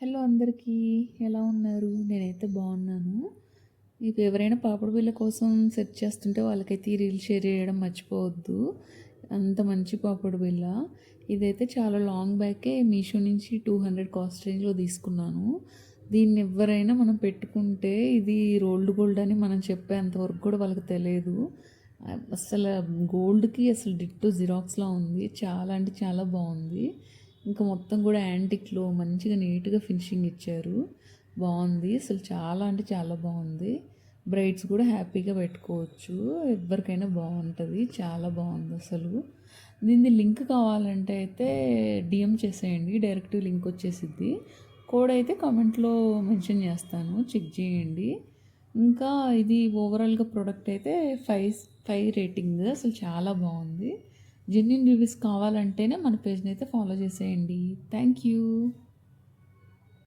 Hello అందరికీ. ఎలా ఉన్నారు? నేనైతే బాగున్నాను. మీకు ఎవరైనా పాపడు బిళ్ళ కోసం సెర్చ్ చేస్తుంటే వాళ్ళకైతే ఈ రీల్ షేర్ చేయడం మర్చిపోవద్దు. అంత మంచి పాపడు బిళ్ళ. ఇదైతే చాలా లాంగ్ బ్యాకే మీషో నుంచి 200 కాస్ట్ రేంజ్‌లో తీసుకున్నాను. దీన్ని ఎవ్వరైనా మనం పెట్టుకుంటే ఇది రోల్డ్ గోల్డ్ అని మనం చెప్పేంత వరకు కూడా వాళ్ళకి తెలియదు. అసలు గోల్డ్‌కి అసలు డిట్టో జిరాక్స్‌లా ఉంది. చాలా అంటే చాలా బాగుంది. ఇంకా మొత్తం కూడా యాంటిక్లో మంచిగా నీట్గా ఫినిషింగ్ ఇచ్చారు. బాగుంది అసలు, చాలా అంటే చాలా బాగుంది. బ్రైడ్స్ కూడా హ్యాపీగా పెట్టుకోవచ్చు. ఎవరికైనా బాగుంటుంది. చాలా బాగుంది అసలు. దీన్ని లింక్ కావాలంటే అయితే డిఎం చేసేయండి, డైరెక్ట్ లింక్ వచ్చేసిద్ది. కోడ్ అయితే కామెంట్లో మెన్షన్ చేస్తాను, చెక్ చేయండి. ఇంకా ఇది ఓవరాల్గా ప్రోడక్ట్ అయితే ఫైవ్ ఫైవ్ రేటింగ్. అసలు చాలా బాగుంది. జెన్యూన్ రివ్యూస్ కావాలంటేనే మన పేజ్ని అయితే ఫాలో చేసేయండి. Thank you.